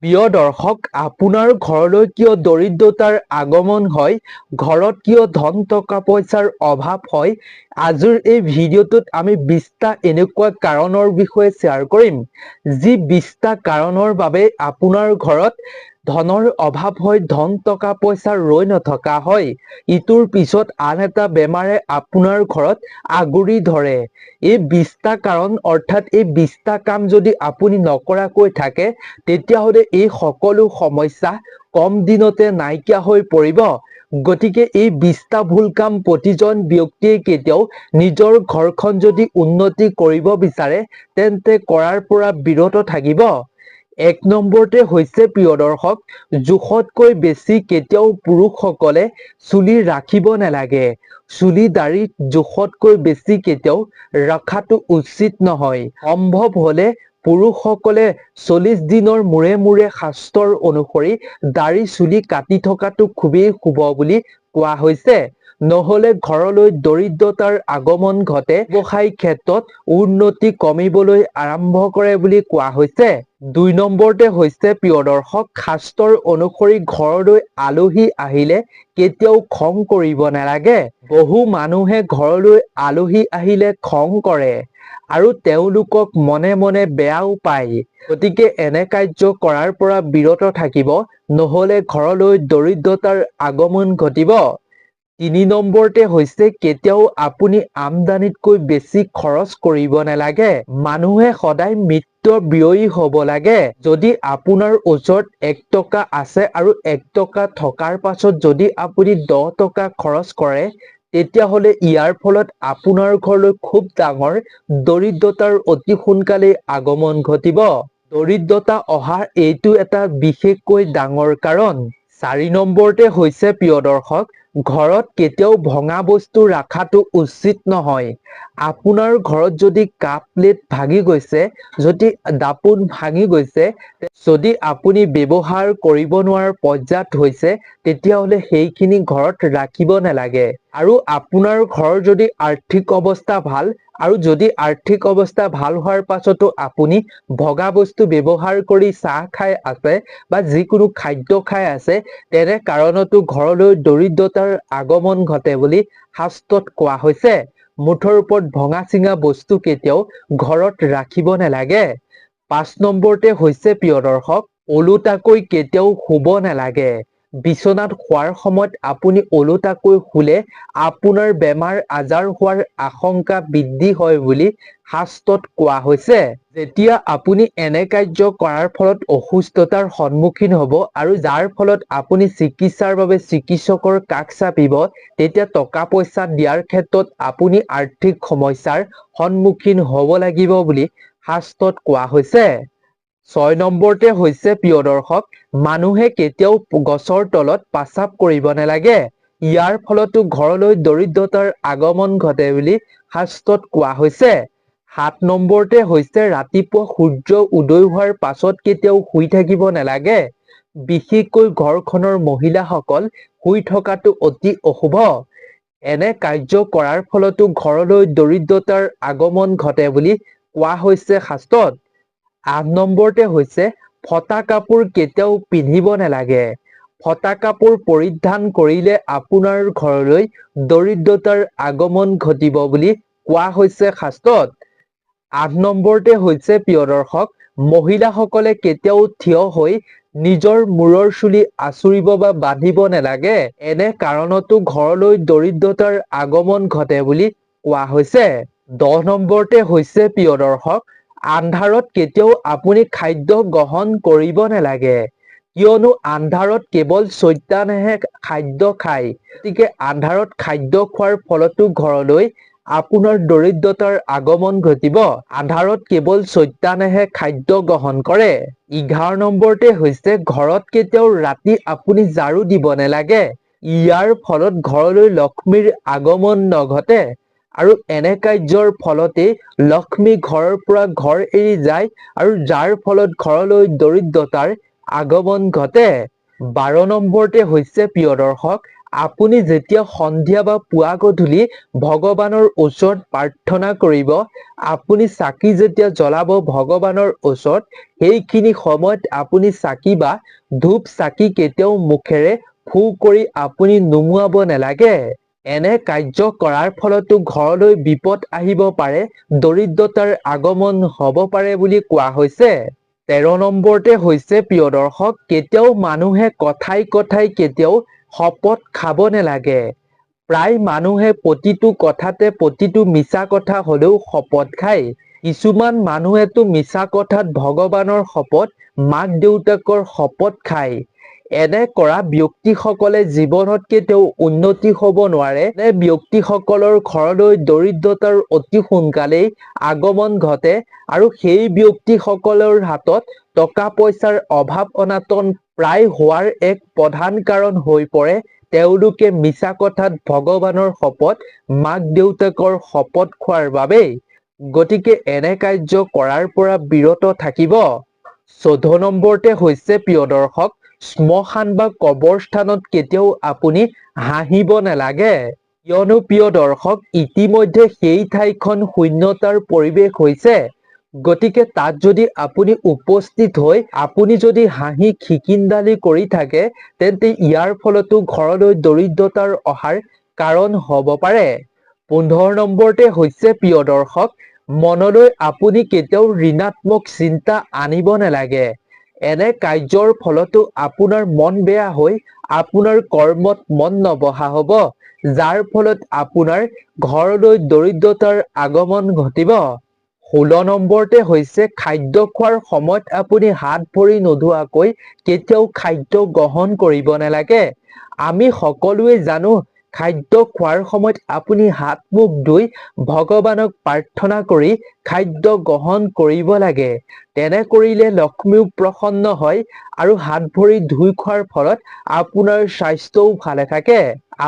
প্ৰিয় দৰ্শক, আপোনাৰ ঘৰলৈ কিয় দৰিদ্ৰতাৰ আগমন হয়, ঘৰত কিয় ধন টকা পইচাৰ অভাৱ হয়, আজিৰ এই ভিডিঅ'টোত আমি 20টা এনেকুৱা কাৰণৰ বিষয়ে শ্বেয়াৰ কৰিম, যি 20টা কাৰণৰ বাবে আপোনাৰ ঘৰত ধনৰ অভাৱ হয়, ধন টকা পইচা ৰৈ নথকা হয়। ইটোৰ পিছত আন এটা বেমাৰে আপোনাৰ ঘৰত আগুৰি ধৰে। এই 20টা কাৰণ অৰ্থাৎ এই 20টা কাম যদি আপুনি নকৰাকৈ থাকে, তেতিয়াহ'লে এই সকলো সমস্যা কম দিনতে নাইকিয়া হৈ পৰিব। গতিকে এই 20টা ভুল কাম প্ৰতিজন ব্যক্তিয়ে কেতিয়াও নিজৰ ঘৰখন যদি উন্নতি কৰিব বিচাৰে, তেন্তে কৰাৰ পৰা বিৰত থাকিব। 1 নম্বৰতে হৈছে প্ৰিয় দৰ্শক, জোখতকৈ বেছি কেতিয়াও পুৰুষসকলে চুলি ৰাখিব নালাগে। চুলি দাড়ি জোখতকৈ বেছি কেতিয়াও ৰখাটো উচিত নহয়। সম্ভৱ হলে পুৰুষসকলে 40 দিনৰ মূৰে মূৰে শাস্ত্ৰৰ অনুসৰি দাড়ি চুলি কাটি থকাটো খুবেই শুভ বুলি কোৱা হৈছে। নহলে ঘৰলৈ দৰিদ্ৰতাৰ আগমন ঘটে, ব্যৱসায়িক ক্ষেত্ৰত উন্নতি কমিবলৈ আৰম্ভ কৰে বুলি কোৱা হৈছে। 2 নম্বৰতে হৈছে প্ৰিয় দৰ্শক, শাস্ত্ৰৰ অনুসৰি ঘৰলৈ আলহী আহিলে কেতিয়াও খং কৰিব নালাগে। বহু মানুহে ঘৰলৈ আলহী আহিলে খং কৰে আৰু তেওঁলোকক মনে মনে বেয়াও পায়। গতিকে এনে কাৰ্য কৰাৰ পৰা বিৰত থাকিব, নহলে ঘৰলৈ দৰিদ্ৰতাৰ আগমন ঘটিব। 3 নম্বৰতে হৈছে, কেতিয়াও আপুনি আমদানিতকৈ বেছি খৰচ কৰিব নালাগে। মানুহে সদায় মিতব্যয়ী হ'ব লাগে। যদি আপোনাৰ ওচৰত 1 টকা আছে আৰু 1 টকা থকাৰ পাছত যদি আপুনি 10 টকা খৰচ কৰে, তেতিয়াহ'লে ইয়াৰ ফলত আপোনাৰ ঘৰলৈ খুব ডাঙৰ দৰিদ্ৰতাৰ অতি সোনকালেই আগমন ঘটিব। দৰিদ্ৰতা অহাৰ এইটো এটা বিশেষকৈ ডাঙৰ কাৰণ। 4 নম্বৰতে হৈছে প্ৰিয় দৰ্শক, ঘৰত কেতিয়াও ভঙা বস্তু ৰখাটো উচিত নহয়। আপোনাৰ ঘৰত যদি কাপ প্লেট ভাঙি গৈছে, যদি দাপোন ভাঙি গৈছে, যদি আপুনি ব্যৱহাৰ কৰিব নোৱাৰা পৰ্যায়ত হৈছে, তেতিয়াহ'লে সেইখিনি ঘৰত ৰাখিব নালাগে। আৰু আপোনাৰ ঘৰৰ যদি আৰ্থিক অৱস্থা ভাল, আৰু যদি আৰ্থিক অৱস্থা ভাল হোৱাৰ পাছতো আপুনি ভগা বস্তু ব্যৱহাৰ কৰি চাহ খাই আছে বা যিকোনো খাদ্য খাই আছে, তেনে কাৰণতো ঘৰলৈ দৰিদ্ৰতাৰ আগমন ঘটে বুলি শাস্ত্ৰত কোৱা হৈছে। মুঠৰ ওপৰত ভঙা চিঙা বস্তু কেতিয়াও ঘৰত ৰাখিব নালাগে। 5 নম্বৰতে হৈছে প্ৰিয় দৰ্শক, ওলোটাকৈ কেতিয়াও শুব নালাগে। বিচনাত শোৱাৰ সময়ত আপুনি ওলোটাকৈ শুলে আপোনাৰ বেমাৰ আজাৰ হোৱাৰ আশংকা বৃদ্ধি হয় বুলি শাস্ত্ৰত কোৱা হৈছে। যেতিয়া আপুনি এনে কাৰ্য কৰাৰ ফলত অসুস্থতাৰ সন্মুখীন হ'ব আৰু যাৰ ফলত আপুনি চিকিৎসাৰ বাবে চিকিৎসকৰ কাষ চাপিব, তেতিয়া টকা পইচা দিয়াৰ ক্ষেত্ৰত আপুনি আৰ্থিক সমস্যাৰ সন্মুখীন হ'ব লাগিব বুলি শাস্ত্ৰত কোৱা হৈছে। 6 নম্বৰতে হৈছে প্ৰিয় দৰ্শক, মানুহে কেতিয়াও গছৰ তলত পাচাব কৰিব নালাগে। ইয়াৰ ফলতো ঘৰলৈ দৰিদ্ৰতাৰ আগমন ঘটে বুলি শাস্ত্ৰত কোৱা হৈছে। 7 নম্বৰতে হৈছে, ৰাতিপুৱা সূৰ্য উদয় হোৱাৰ পাছত কেতিয়াও শুই থাকিব নালাগে। বিশেষকৈ ঘৰখনৰ মহিলাসকল শুই থকাটো অতি অশুভ। এনে কাৰ্য কৰাৰ ফলতো ঘৰলৈ দৰিদ্ৰতাৰ আগমন ঘটে বুলি কোৱা হৈছে শাস্ত্ৰত। 8 নম্বৰতে হৈছে, ফটা কাপোৰ কেতিয়াও পিন্ধিব নালাগে। ফটা কাপোৰ পৰিধান কৰিলে আপোনাৰ ঘৰলৈ দৰিদ্ৰতাৰ আগমন ঘটিব বুলি কোৱা হৈছে শাস্ত্ৰত। 8 নম্বৰতে হৈছে প্ৰিয় দৰ্শক, মহিলাসকলে কেতিয়াও থিয় হৈ নিজৰ মূৰৰ চুলি আঁচুৰিব বা বান্ধিব নালাগে। এনে কাৰণতো ঘৰলৈ দৰিদ্ৰতাৰ আগমন ঘটে বুলি কোৱা হৈছে। 10 নম্বৰতে হৈছে প্ৰিয় দৰ্শক, আন্ধাৰত কেতিয়াও আপুনি খাদ্য গ্ৰহণ কৰিব নালাগে। কিয়নো আন্ধাৰত কেৱল চৈতানেহে খাদ্য খায়। গতিকে আন্ধাৰত খাদ্য খোৱাৰ ফলতো ঘৰলৈ আপোনাৰ দৰিদ্ৰতাৰ আগমন ঘটিব। আন্ধাৰত কেৱল চৈতানেহে খাদ্য গ্ৰহণ কৰে। 11 নম্বৰতে হৈছে, ঘৰত কেতিয়াও ৰাতি আপুনি ঝাৰু দিব নালাগে। ইয়াৰ ফলত ঘৰলৈ লক্ষ্মীৰ আগমন নঘটে আৰু এনে কাৰ্যৰ ফলতেই লক্ষ্মী ঘৰৰ পৰা ঘৰ এৰি যায় আৰু যাৰ ফলত ঘৰলৈ দৰিদ্ৰতাৰ আগমন ঘটে। 12 নম্বৰতে হৈছে প্ৰিয় দৰ্শক, আপুনি যেতিয়া সন্ধিয়া বা পুৱা গধূলি ভগৱানৰ ওচৰত প্ৰাৰ্থনা কৰিব, আপুনি চাকি যেতিয়া জ্বলাব ভগৱানৰ ওচৰত, সেইখিনি সময়ত আপুনি চাকি বা ধূপ চাকি কেতিয়াও মুখেৰে ফু কৰি আপুনি নুমুৱাব নালাগে। এনে কাৰ্য কৰাৰ ফলতো ঘৰলৈ বিপদ আহিব পাৰে, দৰিদ্ৰতাৰ আগমন হ'ব পাৰে বুলি কোৱা হৈছে। 13 নম্বৰতে হৈছে প্ৰিয় দৰ্শক, কেতিয়াও মানুহে কথাই কথাই কেতিয়াও শপত খাব নালাগে। প্ৰায় মানুহে প্ৰতিটো কথাতে প্ৰতিটো মিছা কথা হ'লেও শপত খায়। কিছুমান মানুহেতো মিছা কথাত ভগৱানৰ শপত, মাক দেউতাকৰ শপত খায়। এনে কৰা ব্যক্তিসকলে জীৱনত কেতিয়াও উন্নতি হ'ব নোৱাৰে। এনে ব্যক্তিসকলৰ ঘৰলৈ দৰিদ্ৰতাৰ অতি সোনকালেই আগমন ঘটে আৰু সেই ব্যক্তিসকলৰ হাতত টকা পইচাৰ অভাৱ অনাটন প্ৰায় হোৱাৰ এক প্ৰধান কাৰণ হৈ পৰে তেওঁলোকে মিছা কথাত ভগৱানৰ শপত, মাক দেউতাকৰ শপত খোৱাৰ বাবেই। গতিকে এনে কাৰ্য কৰাৰ পৰা বিৰত থাকিব। 14 নম্বৰতে হৈছে প্ৰিয় দৰ্শক, শ্মশান বা কবৰস্থানত কেতিয়াও আপুনি হাঁহিব নালাগে। কিয়নো প্ৰিয় দৰ্শক, ইতিমধ্যে সেই ঠাইখন শূন্যতাৰ পৰিৱেশ হৈছে। গতিকে তাত যদি আপুনি উপস্থিত হৈ আপুনি যদি হাঁহি খিকিন্দালি কৰি থাকে, তেন্তে ইয়াৰ ফলতো ঘৰলৈ দৰিদ্ৰতাৰ অহাৰ কাৰণ হ'ব পাৰে। 15 নম্বৰতে হৈছে প্ৰিয় দৰ্শক, মনলৈ আপুনি কেতিয়াও ঋণাত্মক চিন্তা আনিব নালাগে। এনে কাৰ্যৰ ফলতো আপোনাৰ মন বেয়া হৈ আপোনাৰ কৰ্মত মন নবহা হ'ব, যাৰ ফলত আপোনাৰ ঘৰলৈ দৰিদ্ৰতাৰ আগমন ঘটিব। 16 নম্বৰতে হৈছে খাদ্য খোৱাৰ সময়ত আপুনি হাত ভৰি নোধোৱাকৈ কেতিয়াও খাদ্য গ্ৰহণ কৰিব নালাগে। আমি সকলোৱে জানো খাদ্য খোৱাৰ সময়ত আপুনি হাত মুখ ধুই ভগৱানক প্ৰাৰ্থনা কৰি খাদ্য গ্ৰহণ কৰিব লাগে। তেনে কৰিলে লক্ষ্মীও প্ৰসন্ন হয় আৰু হাত ভৰি ধুই খোৱাৰ ফলত আপোনাৰ স্বাস্থ্যও ভালে থাকে।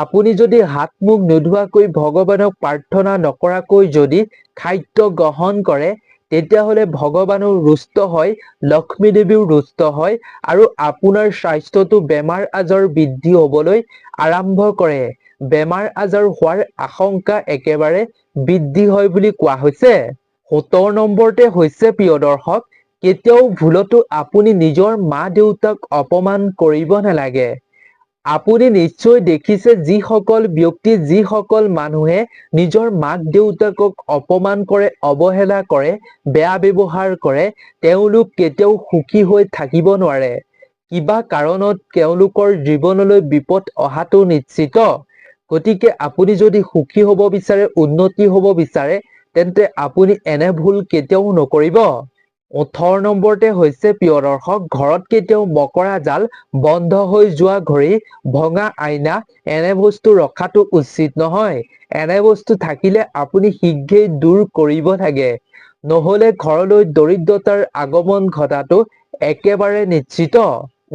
আপুনি যদি হাত মুখ নোধোৱাকৈ ভগৱানক প্ৰাৰ্থনা নকৰাকৈ যদি খাদ্য গ্ৰহণ কৰে, তেতিয়াহ'লে ভগৱানো ৰুষ্ট হয়, লক্ষ্মী দেৱীও ৰুষ্ট হয় আৰু আপোনাৰ স্বাস্থ্যটো বেমাৰ আজাৰ বৃদ্ধি হ'বলৈ আৰম্ভ কৰে। বেমাৰ আজাৰ হোৱাৰ আশংকা একেবাৰে বৃদ্ধি হয় বুলি কোৱা হৈছে। 17 নম্বৰতে হৈছে প্ৰিয় দৰ্শক, কেতিয়াও ভুলতো আপুনি নিজৰ মা দেউতাক অপমান কৰিব নালাগে। আপুনি নিশ্চয় দেখিছে যিসকল ব্যক্তি যিসকল মানুহে নিজৰ মাক দেউতাকক অপমান কৰে, অৱহেলা কৰে, বেয়া ব্যৱহাৰ কৰে, তেওঁলোক কেতিয়াও সুখী হৈ থাকিব নোৱাৰে। কিবা কাৰণত তেওঁলোকৰ জীৱনলৈ বিপদ অহাটো নিশ্চিত। গতিকে আপুনি যদি সুখী হ'ব বিচাৰে, উন্নতি হ'ব বিচাৰে, তেন্তে আপুনি এনে ভুল কেতিয়াও নকৰিব। 18 নম্বৰতে হৈছে প্ৰিয় দৰ্শক, ঘৰত কেতিয়াও মকৰা জাল, বন্ধ হৈ যোৱা ঘড়ী, ভঙা আইনা এনে বস্তু ৰখাটো উচিত নহয়। এনে বস্তু থাকিলে আপুনি শীঘ্ৰেই দূৰ কৰিব লাগে। নহ'লে ঘৰলৈ দৰিদ্ৰতাৰ আগমন ঘটাটো একেবাৰে নিশ্চিত।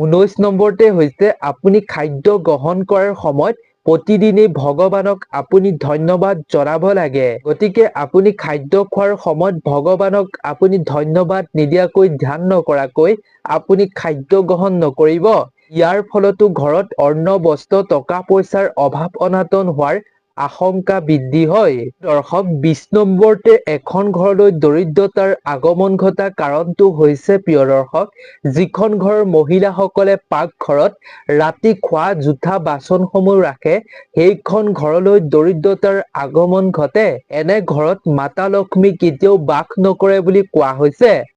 19 নম্বৰতে হৈছে আপুনি খাদ্য গ্ৰহণ কৰাৰ সময়ত প্ৰতিদিনেই ভগৱানক আপুনি ধন্যবাদ জনাব লাগে। গতিকে আপুনি খাদ্য খোৱাৰ সময়ত ভগৱানক আপুনি ধন্যবাদ নিদিয়াকৈ, ধ্যান নকৰাকৈ আপুনি খাদ্য গ্ৰহণ নকৰিব। ইয়াৰ ফলতো ঘৰত অন্ন বস্ত্ৰ টকা পইচাৰ অভাৱ অনাটন হোৱাৰ আশংকা বৃদ্ধি হয়। দৰ্শক, 20 নম্বৰতে এখন ঘৰলৈ দৰিদ্ৰতাৰ আগমন ঘটা কাৰণটো হৈছে প্ৰিয় দৰ্শক, যিখন ঘৰৰ মহিলাসকলে পাকঘৰত ৰাতি খোৱা জোঠা বাচনসমূহ ৰাখে, সেইখন ঘৰলৈ দৰিদ্ৰতাৰ আগমন ঘটে। এনে ঘৰত মাতা লক্ষ্মী কেতিয়াও বাস নকৰে বুলি কোৱা হৈছে।